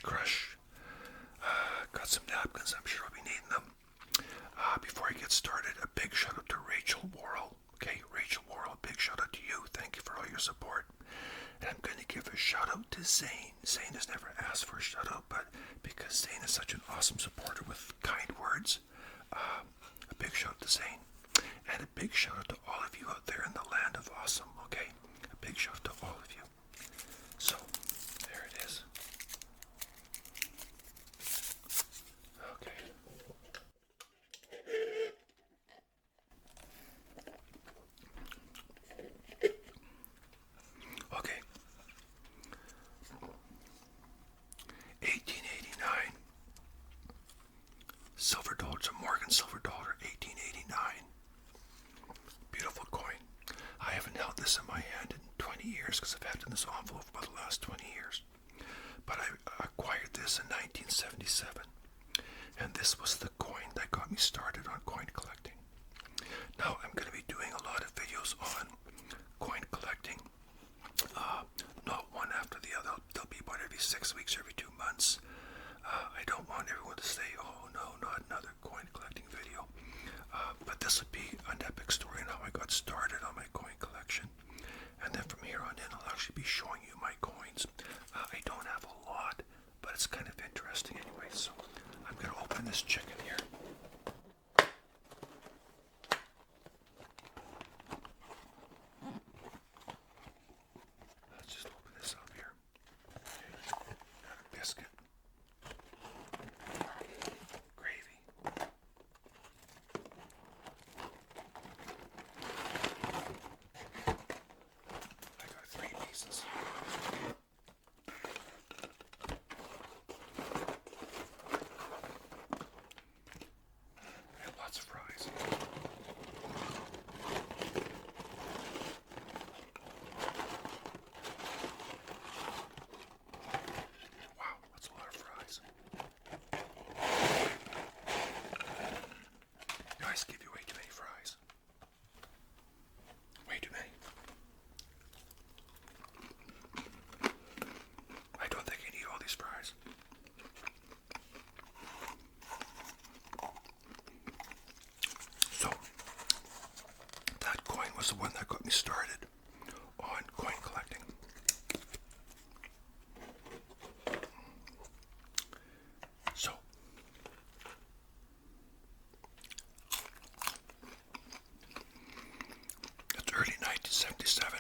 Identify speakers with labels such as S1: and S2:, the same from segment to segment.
S1: crush. Got some napkins, I'm sure I'll be needing them. Before I get started, a big shout out to Rachel Worrell. Okay, Rachel Worrell, big shout out to you. Thank you for all your support. And I'm going to give a shout out to Zane. Zane has never asked for a shout out, but because Zane is such an awesome supporter with kind words, a big shout out to Zane. And a big shout out to all of you out there in the land of awesome, okay? A big shout out to all of you. So, there it is. Okay. Okay. 1889. Silver dollar, it's a Morgan silver dollar, 1889. Beautiful coin. I haven't held this in my hand in 20 years because I've had it in this envelope for the last 20 years. But I acquired this in 1977. And this was the coin that got me started on coin collecting. Now I'm going to be doing a lot of videos on coin collecting. Not one after the other. They'll be about every 6 weeks, every 2 months. I don't want everyone to say, oh no, not another coin collecting video. But this will be an epic story on how I got started on my coin collection. And then from here on in, I'll actually be showing you my coins. I don't have a lot, but it's kind of interesting anyway. So I'm going to open this chicken here. Let's just open this up here. Okay. Got a biscuit. Gravy. I got 3 pieces. And lots of fries. Wow, that's a lot of fries. You guys give you way too many fries. Way too many. I don't think I need all these fries. So, that coin was the one that got me started on coin collecting. So, it's early 1977.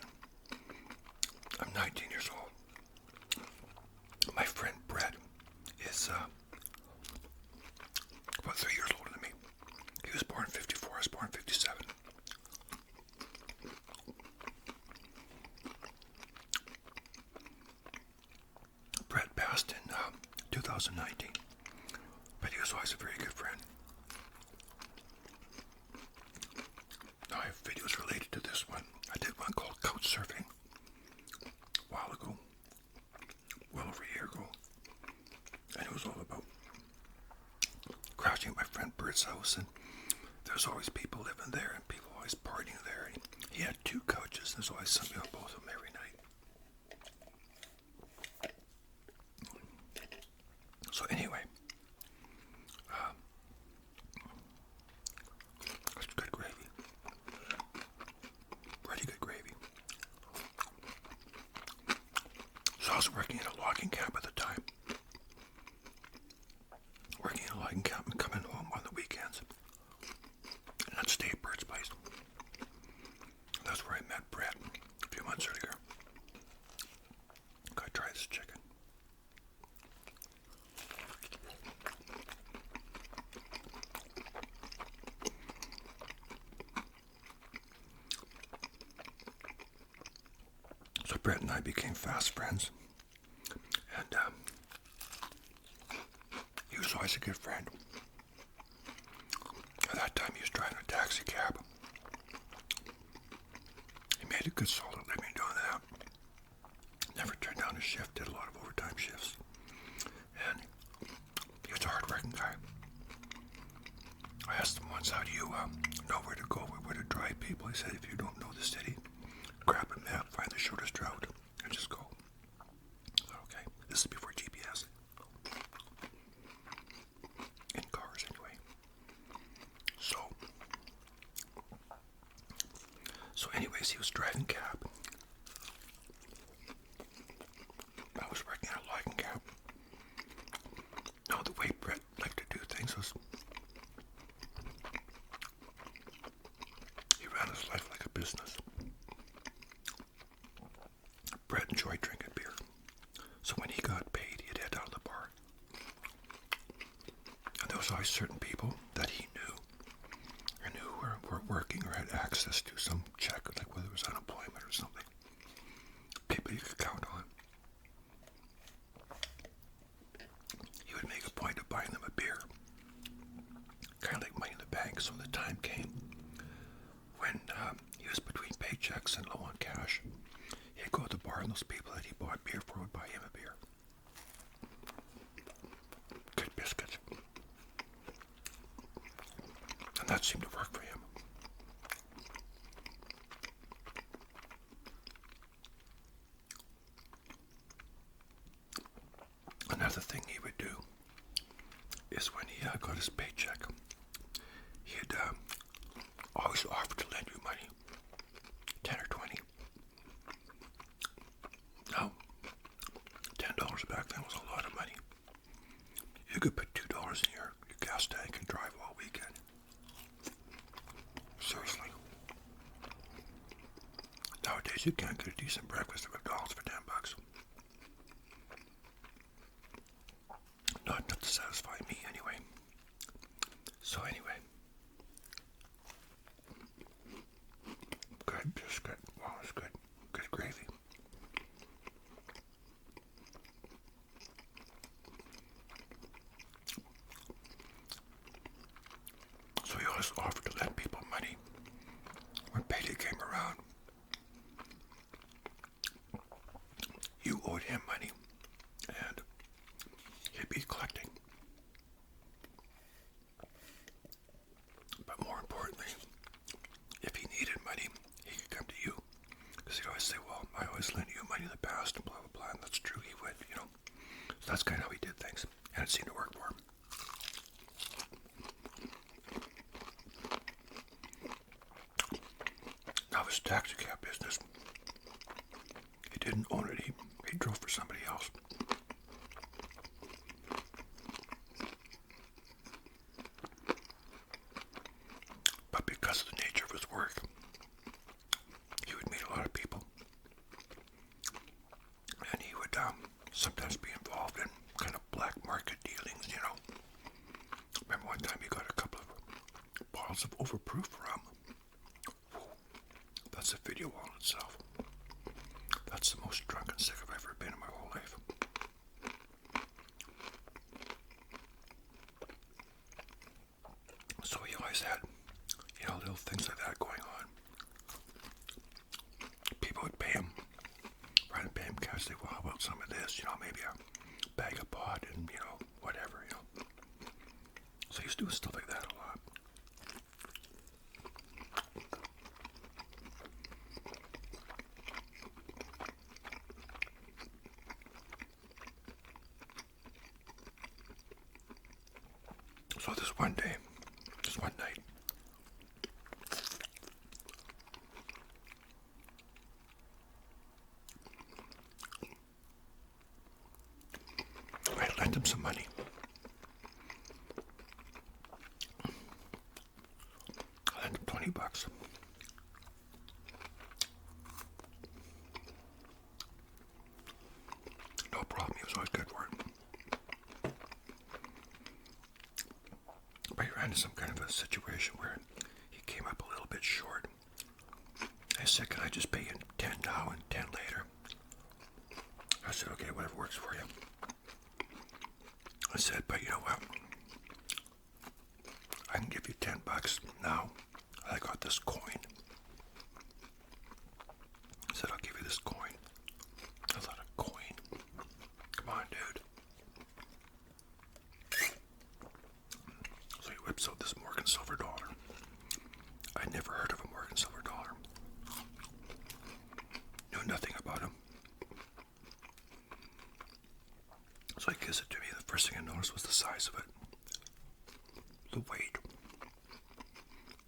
S1: I'm 19 years old. My friend Brett is about 3 years older than me. He was born in 54, I was born in 57. Brett passed in 2019, but he was always a very good friend. Now I have videos related to this one. I did one called couch surfing a while ago, well over a year ago, and it was all about crashing at my friend Bert's house, and there's always people living there and people always partying there. And he had 2 couches, and there's always somebody on both of them every night. So anyway, that's good gravy. Pretty good gravy. So I was working in a logging camp at the time. Working in a logging camp and coming home on the weekends. And I'd stay at Bert's place. That's where I met Brett a few months earlier. Gotta try this chicken. So Brett and I became fast friends. And he was always a good friend. At that time, he was driving a taxi cab. He made a good solid living doing that. Never turned down a shift, did a lot of overtime shifts. And he was a hard-working guy. I asked him once, how do you know where to go, where to drive people? He said, if you don't know the city, grab a map, find the shortest route, and just go. Okay, this is before GPS. Lion Cap. I was working at Lion Cap. No, the way Brett liked to do things was he ran his life like a business. Brett enjoyed drinking beer. So when he got paid, he'd head out of the bar. And there was always certain people that he knew and who were working or had access to some check, like whether it was unemployment or something. People you could count on. He would make a point of buying them a beer. Kind of like money in the bank. So the time came when he was between paychecks and low on cash. He'd go to the bar and those people that he bought beer for would buy him a beer. Good biscuits. And that seemed to work for him. Another thing he would do is when he got his paycheck, he'd always offer to lend you money, 10 or 20. Now, $10 back then was a lot of money. You could put $2 in your gas tank and drive all weekend. Seriously. Nowadays, you can't get a decent breakfast at McDonald's for $10. Not enough to satisfy me, anyway. So anyway, good biscuit. Wow, it's good. Good gravy. So he always offered to lend people money when payday came around. You owed him money, and he'd be collecting. But more importantly, if he needed money, he could come to you. Because he'd always say, well, I always lent you money in the past, and blah, blah, blah. And that's true, he would, you know. So that's kind of how he did things. And it seemed to work for him. Now his taxi cab business, he didn't own it, he drove for somebody else. But because of the nature of his work, he would meet a lot of people. And he would sometimes be involved in kind of black market dealings, you know. Remember one time he got a couple of bottles of overproof rum. That's a video all in itself. That's the most drunk and sick I've ever been in my whole life. So he always had, you know, little things like that going on. People would pay him, rather than pay him cash, say, well, how about some of this, you know, maybe a bag of pot and, you know, whatever, you know. So he's doing stuff like that a lot. So this one day, this one night, I lent him some money. I lent him $20. No problem, he was always good for it. But he ran into some kind of a situation where he came up a little bit short. I said, can I just pay you 10 now and 10 later? I said, okay, whatever works for you. I said, but you know what? I can give you $10 now. I got this coin. I said, I'll give you this coin. I thought, a coin? Come on, dude. So he whips out this Morgan silver dollar. I'd never heard of a Morgan silver dollar. Knew nothing about him. So he gives it to me. The first thing I noticed was the size of it. The weight.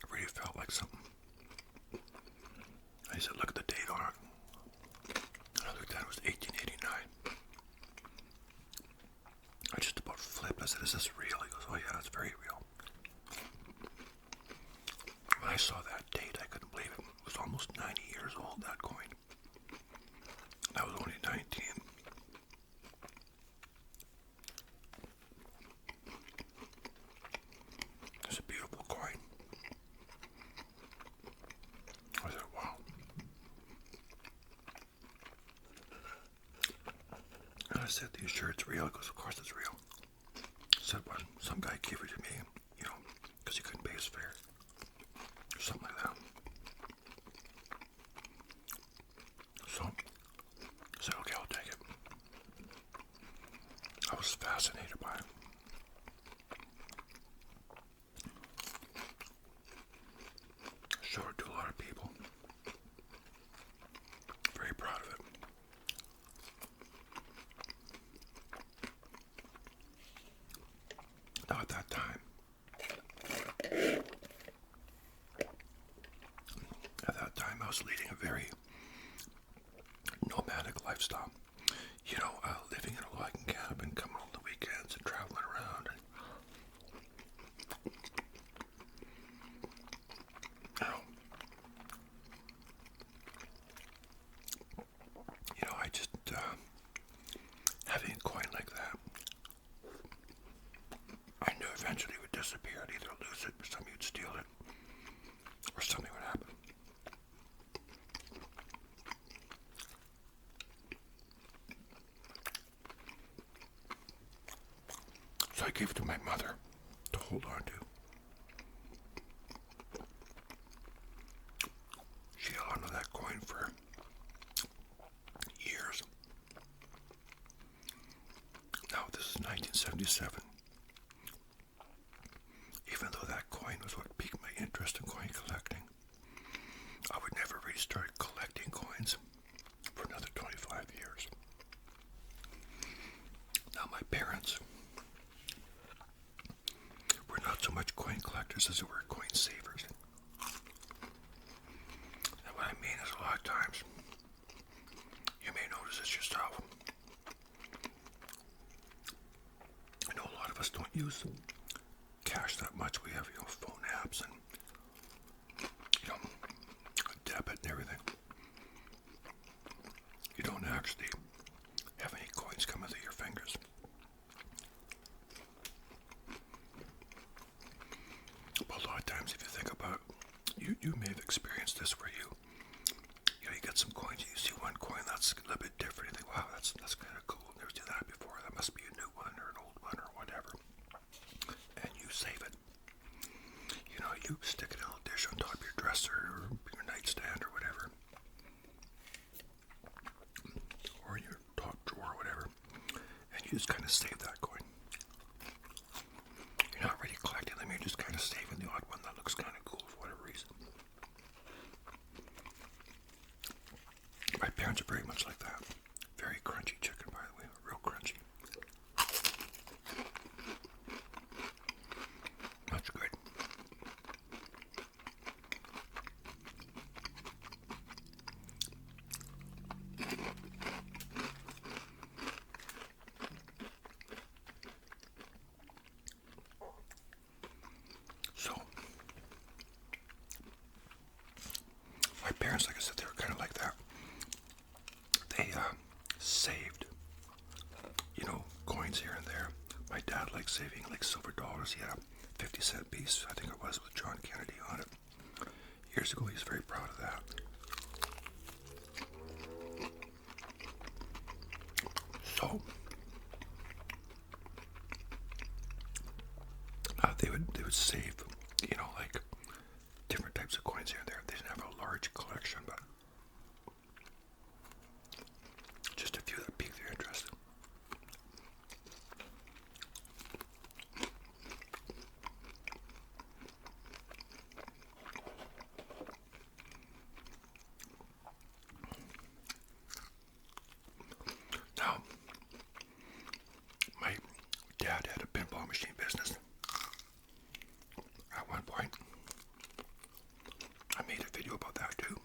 S1: It really felt like something. And he said, look at the date I said, "Are you sure it's real?" He goes, "Of course it's real." I said, "Well, some guy gave it to me, you know, because he couldn't pay his fare." Or something like that. So I said, "Okay, I'll take it." I was fascinated by it. Showed it to a lot of people. Very proud of it. Now at that time, I was leading a very nomadic lifestyle. You know, living in a logging cabin, coming on the weekends and traveling around. And, I just, having a coin like that, I knew eventually it would disappear. I'd either lose it, or somebody would steal it, or something would happen. So I gave it to my mother to hold on to. She held on to that coin for years. Now this is 1977. Even though that coin was what piqued my interest in coin collecting, I would never really start collecting coins for another 25 years. Now my parents were not so much coin collectors as they were coin savers. And what I mean is, a lot of times, you may notice this yourself. I know a lot of us don't use cash that much. We have, phone apps and, debit and everything. You don't actually have any coins coming through your fingers. But a lot of times, if you think about it, you may have experienced this where you get some coins, you see one coin that's a little bit different, you think, wow, that's kind of cool. Never seen that before. That must be a new one or an old one or whatever. And you save it. You stick it in a little dish on top of your dresser or your nightstand or whatever. Or your top drawer or whatever. And you just kind of save that coin. You're not really collecting them, you're just kind of saving the odd one that looks kind of cool for whatever reason. My parents are very much like that. Very crunchy chicken, by the way, real crunchy. Much good. So, my parents, like I said, they were kind of like that. They saved, coins here and there. My dad liked saving like silver dollars. He had a 50-cent piece, I think it was, with John Kennedy on it. Years ago, he was very proud of that. So, they would save, like different types of coins here and there. They didn't have a large collection, but just a few that piqued their interest. Now, my dad had a pinball machine business. At one point, I made a video about that too.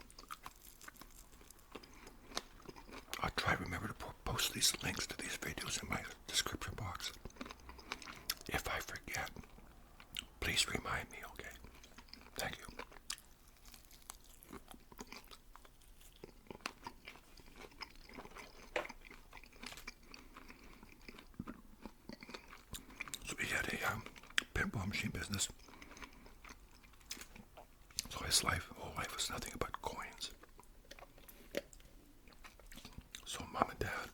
S1: I'll try to remember to post these links to these videos in my description box. If I forget, please remind me, okay? Thank you. So he had a pinball machine business. So his whole life was nothing but coins. So mom and dad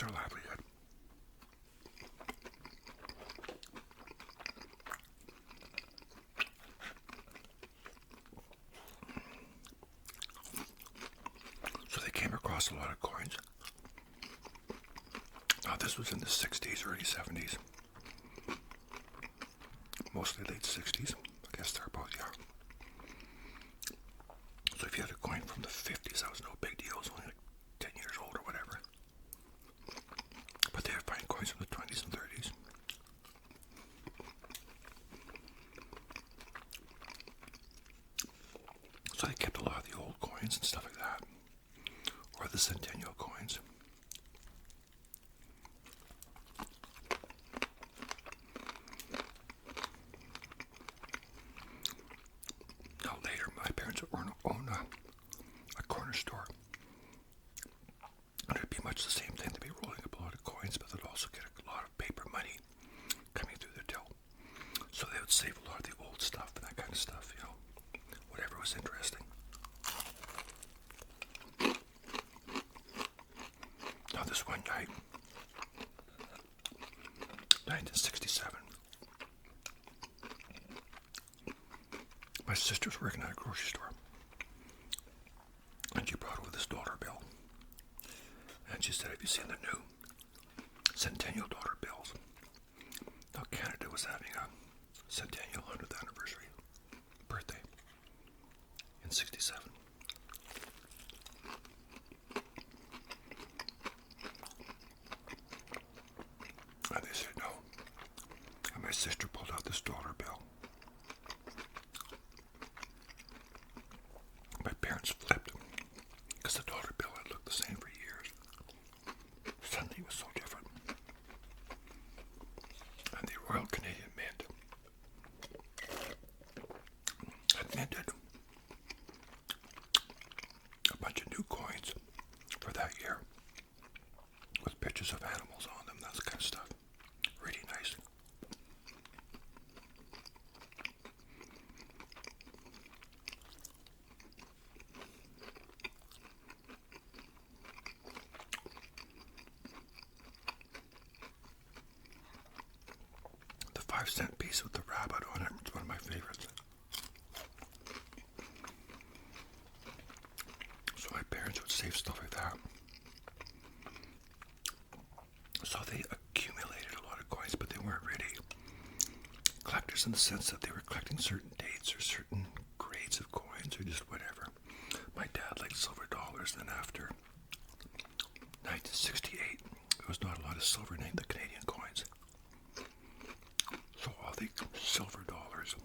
S1: their livelihood. So they came across a lot of coins. Now this was in the 60s, early 70s. Mostly late 60s. I guess they're about, yeah. So if you had a coin from the 50s, that was no big deal. It was only like 10 years old or whatever. But they would find coins from the 20s and 30s. So they kept a lot of the old coins and stuff like that. Or the centennial coins. Now later, my parents would own a corner store. And it'd be much the same thing. They'd be rolling up a lot of coins, but they'd also get a lot of paper money coming through the till. So they would save a lot of the old stuff and that kind of stuff, you know, whatever was interesting. Now this one night, 1967, my sister's working at a grocery store, and she brought over this dollar bill. And she said, have you seen the new centennial dollar bills? Now Canada was having a centennial 100th anniversary birthday in 67. And they said no. And my sister pulled out this dollar bill. My parents flipped because the dollar bill had looked the same for years. Suddenly it was so different. And the Royal Canadian Mint had minted a bunch of new coins for that year with pictures of animals on them, that kind of stuff. Really nice. The 5-cent piece with the rabbit on it is one of my favorites. So my parents would save stuff like that. So they accumulated a lot of coins, but they weren't really collectors in the sense that they were collecting certain dates or certain grades of coins or just whatever. My dad liked silver dollars, then after 1968, there was not a lot of silver in the Canadian coins. So all the silver dollars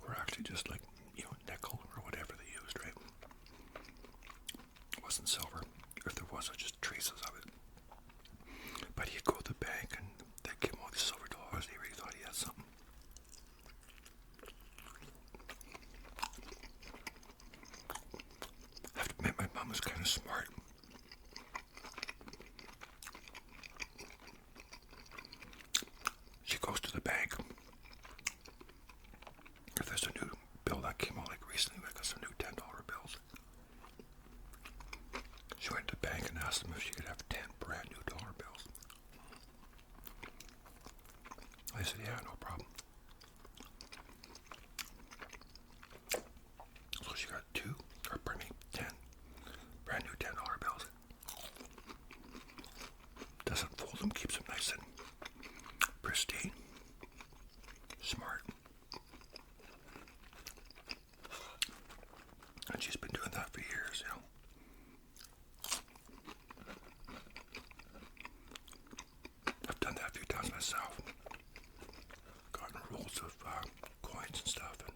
S1: were actually just like, you know, nickel or whatever they used, right? It wasn't silver. If there was, it was just traces of it. But he'd go to the bank and they'd give him all these silver dollars. He really thought he had something. I have to admit, my mom was kind of smart. She goes to the bank. If there's a new bill that came out like recently, we got some new $10 bills. She went to the bank and asked them if she could have 10 brand new dollar bills. They said, yeah, no problem. So she got 10 brand new $10 bills. Doesn't fold them, keeps them nice and pristine, smart. And she's been doing that for years, you know. I've done that a few times myself. Gotten rolls of coins and stuff and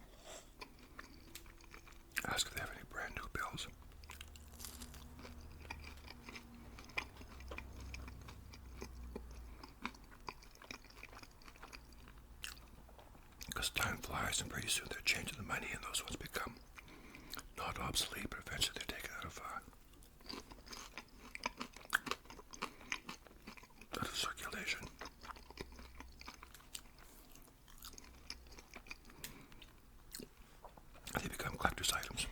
S1: asked if they have any brand new bills. Because time flies and pretty soon they're changing the money and those ones become not obsolete, but eventually they're taken out of circulation. They become collector's items.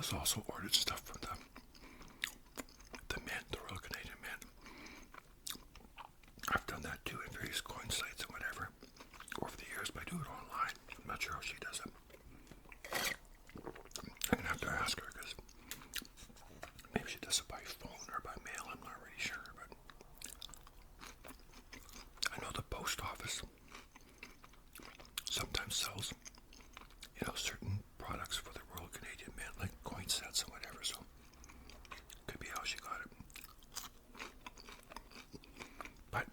S1: was also ordered stuff from the Mint, the Royal Canadian Mint. I've done that too in various coin sites and whatever over the years, but I do it online. I'm not sure how she does it. I'm gonna have to ask her because maybe she does it by phone or by mail. I'm not really sure, but I know the post office sometimes sells, certain products for the Royal Canadian Mint, like coin sets and whatever. So could be how she got it. But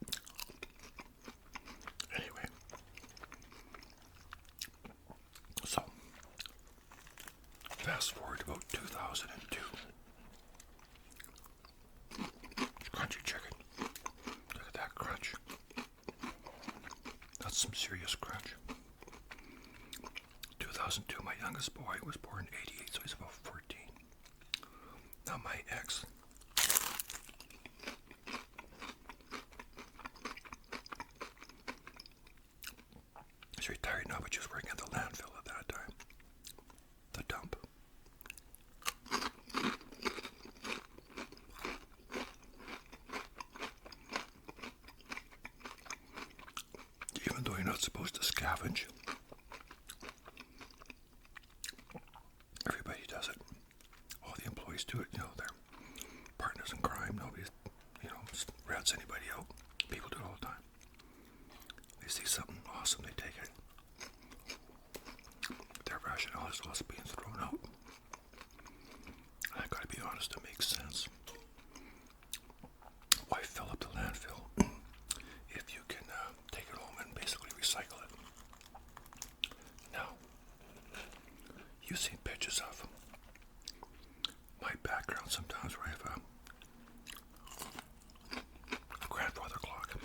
S1: anyway, so fast forward to about 2002. Crunchy chicken. Look at that crunch. That's some serious crunch. 2002, my youngest boy was born in 88, so he's about 14. Now my ex, she's retired now, but she was working at the landfill at that time. The dump. Even though you're not supposed to scavenge, everybody does it. All the employees do it. They're partners in crime. Nobody, rats anybody out. People do it all the time. They see something awesome, they take it. Their rationale is, well, it's being thrown out. I gotta be honest, it makes sense. Why fill up the landfill if you can take it home and basically recycle it? Now, you've seen pictures of my background sometimes where I have a grandfather clock.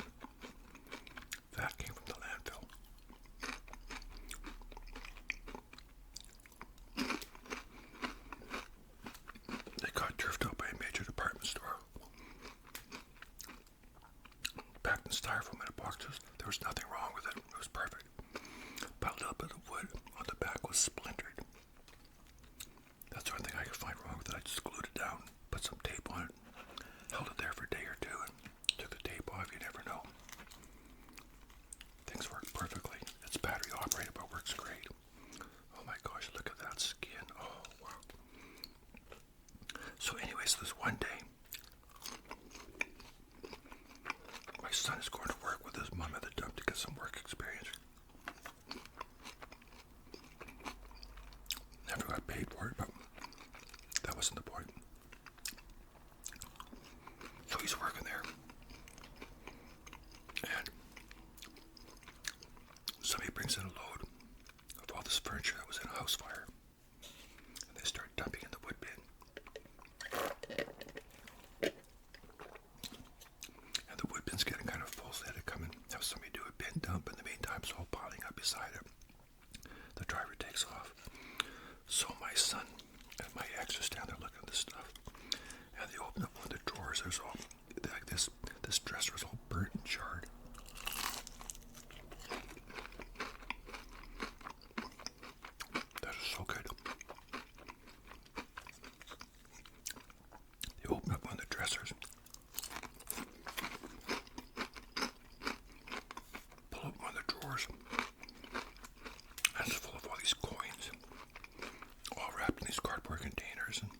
S1: That came from the landfill. They got turfed out by a major department store. Packed in styrofoam in boxes. There was nothing wrong with it. It was perfect. But a little bit of wood on the back was splintered. That's the only thing I could find wrong with it. I just glued it down, put some tape on it, held it there for a day or two, and took the tape off. You never know. Things work perfectly. It's battery operated, but works great. Oh my gosh, look at that skin. Oh, wow. So anyways, this one day, my son is going to work with his mom at the dump to get some work experience. Never got paid for it, but that wasn't the point. So he's working there. And somebody brings in a load of all this furniture that was in a house fire. And they start dumping in the wood bin. And the wood bin's getting kind of full, so they had to come and have somebody do a bin dump. In the meantime, it's all piling up beside it. The driver takes off. So my son and my ex are standing there looking at this stuff. And they open up one of the drawers. There's all, like this dresser is all burnt and charred. That is so good. They open up one of the dressers. Pull up one of the drawers. And it's full of all these coins. All wrapped in these cardboard containers. And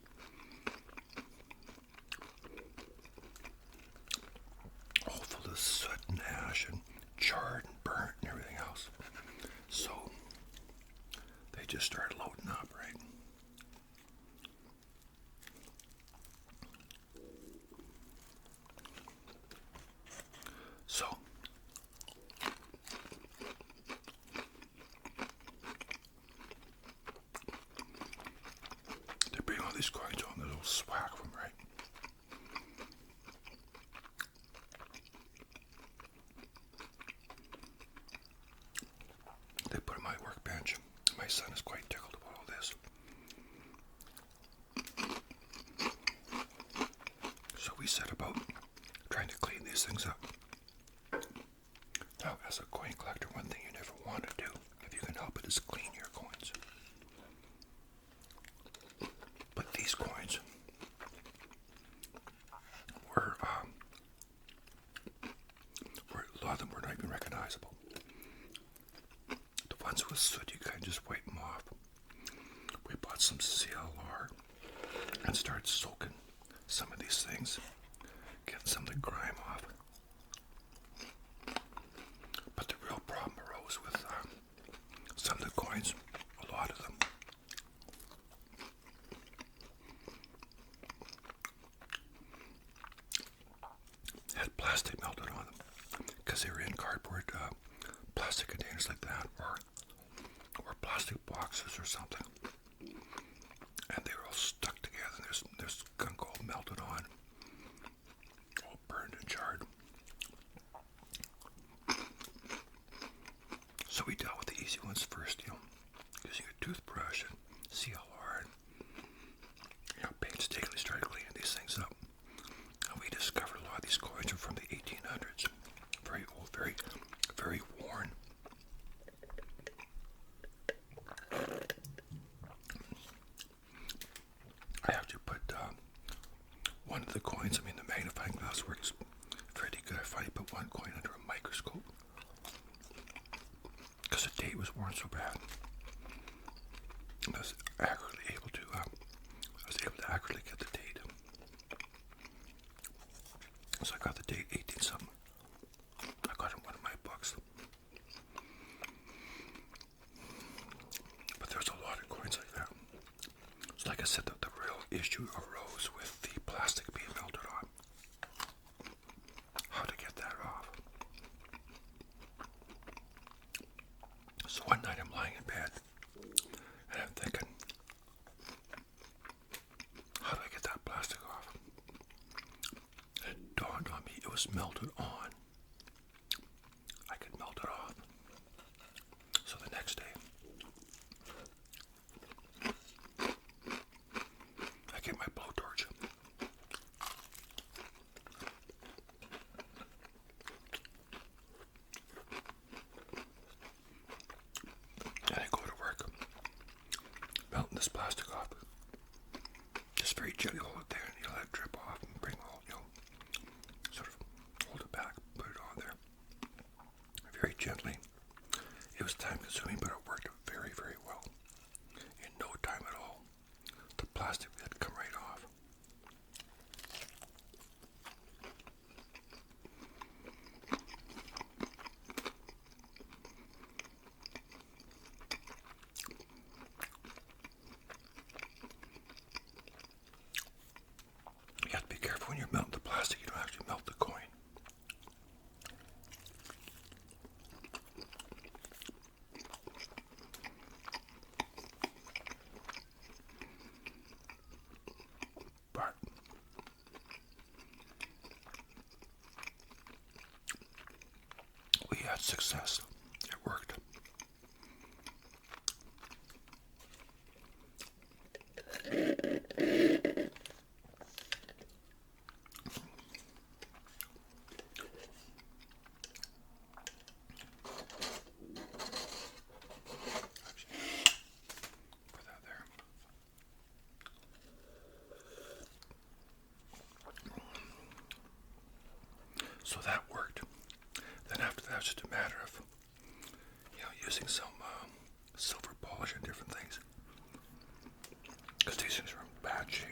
S1: all full of soot and ash and charred and burnt and everything else. So they just started loading up, right? So they bring all these coins on, the little swag of them, right? They put on my workbench. My son is quite tickled about all this. So we set about trying to clean these things up. Now, as a coin collector, one thing you never want to do, if you can help it, is clean your coins. But ones with soot, you kind of just wipe them off. We bought some CLR and started soaking some of these things, getting some of the grime off. But the real problem arose with some of the coins, a lot of them. Had plastic melted on them because they were in cardboard plastic containers like that, or plastic boxes or something, and they were all stuck together. There's gunk all melted on, all burned and charred. So we dealt with the easy ones first, using a toothbrush and CLR, and painstakingly started cleaning these things up. And we discovered a lot of these coins are from the 1800s, very old, very, very worn. I actually put one of the coins, the magnifying glass works pretty good. I finally put one coin under a microscope because the date was worn so bad. I was able to accurately get the date. So I got the date 18 something. I got it in one of my books. But there's a lot of coins like that. So like I said, the real issue arose with the plastic being melted on. How to get that off. So one night I'm lying in bed and I'm thinking, how do I get that plastic off? And it dawned on me it was melted on. I could melt it off. So the next day, I get my blowtorch. And I go to work, melting this plastic off. Just very gently hold it there and let it drip off and bring all, sort of hold it back, put it on there. Very gently. It was time consuming, but it worked very, very well. In no time at all, the plastic had come right off. You have to be careful when you're melting the plastic, you don't actually melt the coin. But we had success. It worked. Put that there. So that worked. Then after that, it's just a matter of, using some silver polish and different things. Because these things are in bad shape.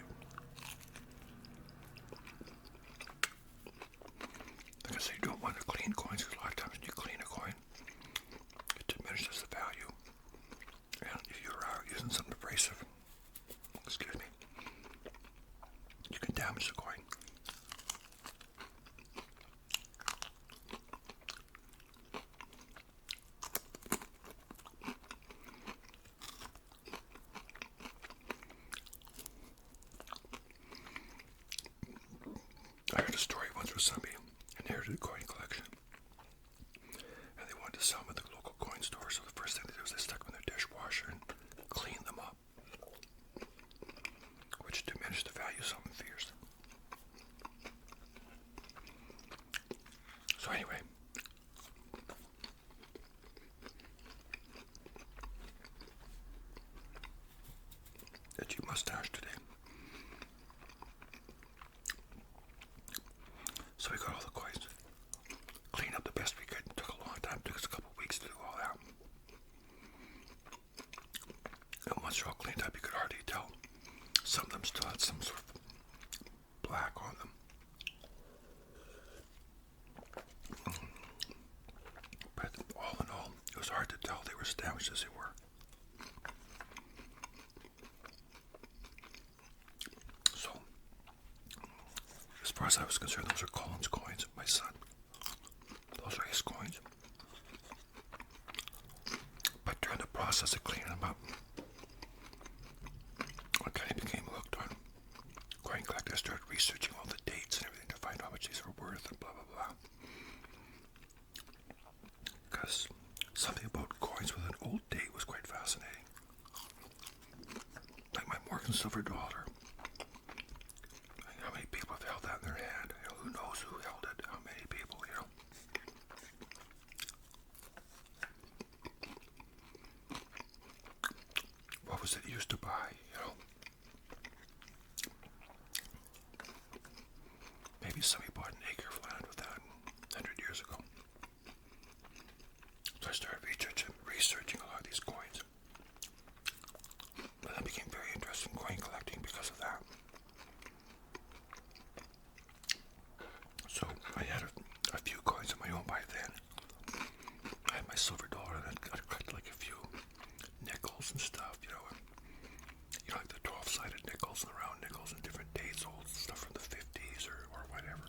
S1: Like I say, you don't want to clean coins, because a lot of times when you clean a coin, it diminishes the value. And if you're using something abrasive, you can damage the coin. I heard a story once where somebody inherited a coin collection and they wanted to sell them at the local coin store, so the first thing they did was they stuck them in their dishwasher and cleaned them up, which diminished the value of some fierce. So anyway, that you mustache today. So we got all the coins. as damaged as they were. So, as far as I was concerned, those are Colin's coins, my son. Those are his coins. But during the process of cleaning them up, I kind of became hooked on coin collecting. I started researching all the dates and everything to find out how much these were worth and blah, blah, blah. Because something about coins with an old date was quite fascinating. Like my Morgan silver dollar. How many people have held that in their hand? You know, who knows who held it? How many people, you know? What was it used to buy, you know? Maybe somebody bought an acre of land with that 100 years ago. So I started researching a lot of these coins. And I became very interested in coin collecting because of that. So I had a few coins of my own by then. I had my silver dollar, and I collected like a few nickels and stuff, you know, like the 12-sided nickels and the round nickels and different dates, old stuff from the 50s or whatever.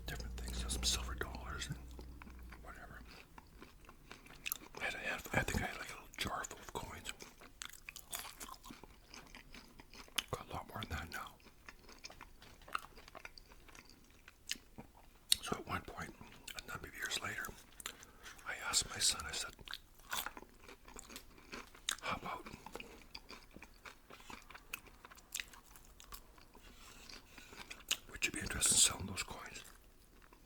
S1: Different things, some silver dollars and whatever. I think I had like a little jar full of coins. Got a lot more than that now. So at one point, a number of years later, I asked my son, I said, how about would you be interested in selling those coins?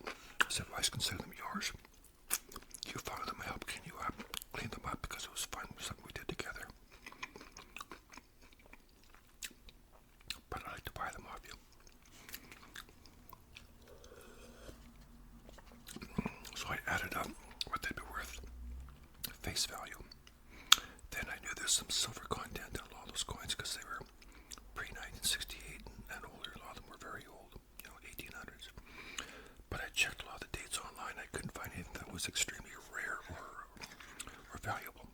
S1: I said, well, I consider them yours. You found them, I helped clean them up because it was fun, something we did together. But I'd like to buy them off you. So I added up what they'd be worth, face value. Then I knew there's some silver content in a lot of those coins because they were pre-1968 and older. A lot of them were very old, you know, 1800s. But I checked a lot of the dates online. I couldn't find anything that was extremely rare or valuable.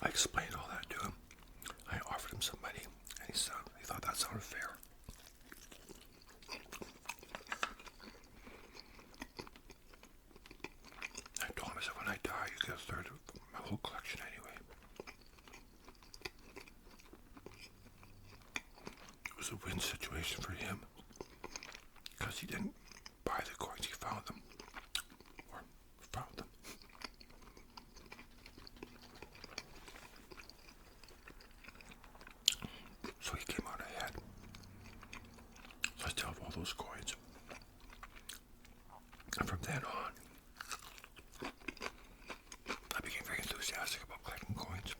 S1: I explained all that to him. I offered him some money, and he thought that sounded fair. I told him, I said, when I die, you get a third of my whole collection anyway. It was a win situation for him, because he didn't buy the coins, he found them. Or found them. So he came out ahead. So I still have all those coins. And from then on, I became very enthusiastic about collecting coins.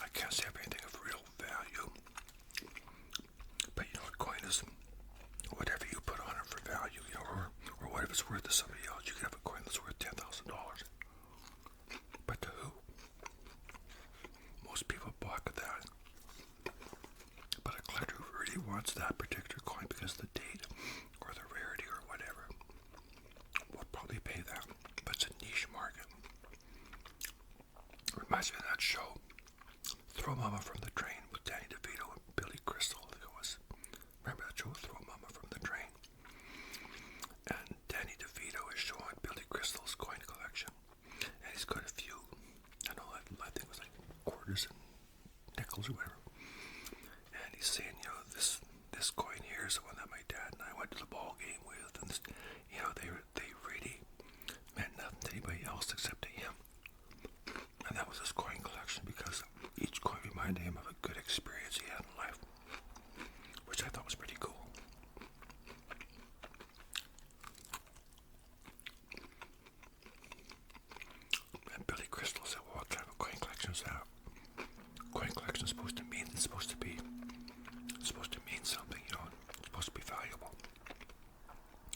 S1: I can't say I have anything of real value. But you know, a coin is whatever you put on it for value, you know, or whatever it's worth to somebody else. You can have a coin that's worth $10,000. But to who? Most people balk at that. But a collector who really wants that particular coin because of the date or the rarity or whatever will probably pay that. But it's a niche market. Reminds me of that show, Throw Mama from the Train, with Danny DeVito and Billy Crystal, I think it was. Remember that show, Throw Mama from the Train? And Danny DeVito is showing Billy Crystal's coin collection. And he's got a few, I think it was like quarters and nickels or whatever. And he's saying, you know, this coin here is the one that my dad and I went to the ball game with. And, this, you know, they really meant nothing to anybody else except to him. And that was his coin collection because each coin reminded him of a good experience he had in life, which I thought was pretty cool. And Billy Crystal said, well, what kind of coin collection is that? Coin collection is supposed to mean something, you know, it's supposed to be valuable.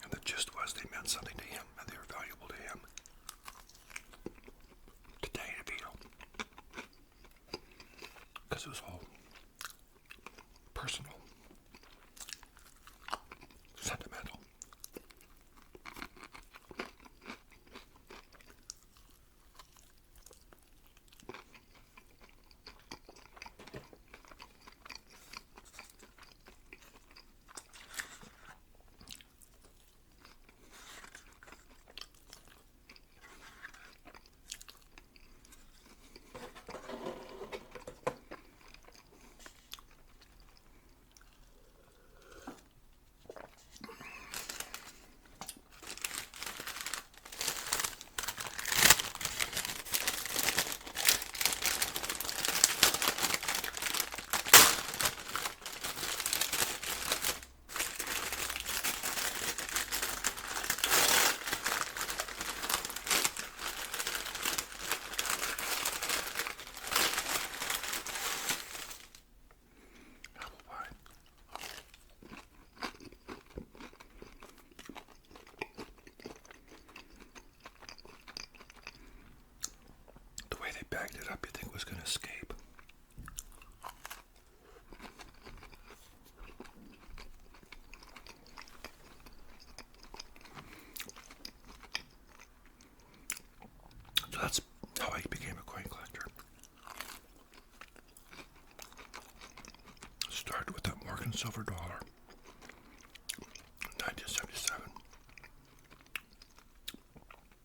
S1: And the gist was they meant something to him and they were valuable to him. To Danny DeVito. Because it was all personal, sentimental. Backed it up, you think it was going to escape. So that's how I became a coin collector. Started with that Morgan silver dollar, 1977.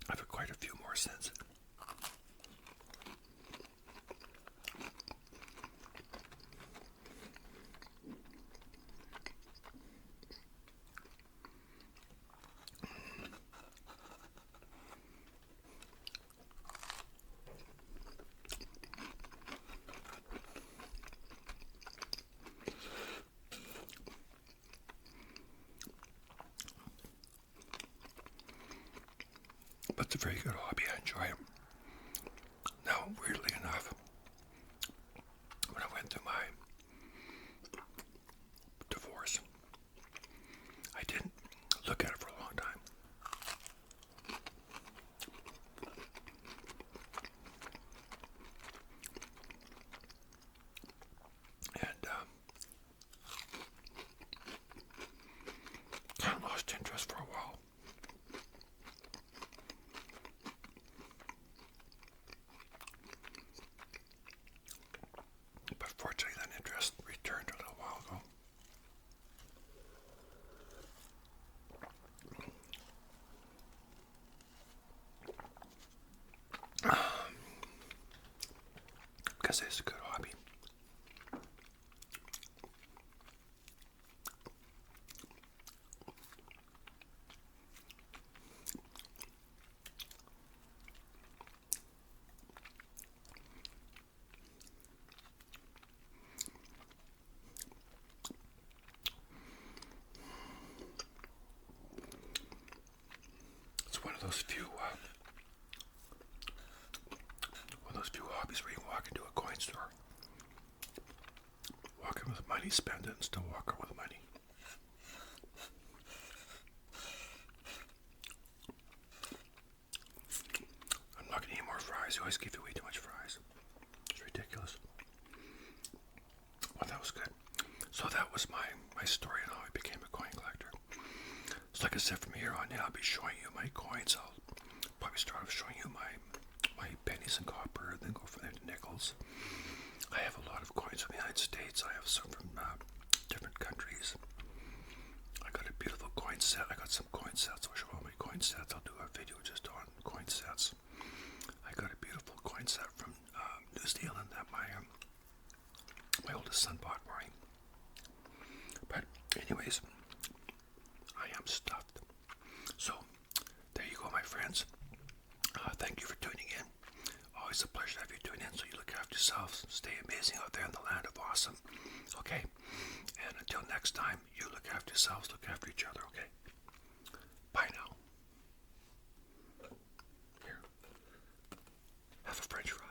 S1: I've had quite a few more since. But it's a very good hobby. I enjoy it. Now, weirdly enough, when I went through my divorce, I didn't look at it for a long time. And kind of lost interest for a while. But fortunately, that interest returned a little while ago. Because it's a good hobby. It's one of those few hobbies where you can walk into a coin store, walk in with money, spend it, and still walk out with money. I'm not going to eat more fries. You always give you way too much fries. It's ridiculous. Well, that was good. So that was my story on how I became a coin collector. So like I said, from here on in, I'll be showing you my coins. I'll probably start off showing you my pennies and copper, and then go from there to nickels. I have a lot of coins from the United States. I have some from different countries. I got a beautiful coin set. I got some coin sets. I'll show all my coin sets. I'll do a video just on coin sets. I got a beautiful coin set from New Zealand that my oldest son bought for me. But anyways, I am stuffed. So there you go, my friends. Thank you for tuning in. Always a pleasure to have you tune in. So you look after yourselves. Stay amazing out there in the land of awesome. Okay? And until next time, you look after yourselves, look after each other, okay? Bye now. Here. Have a French fry.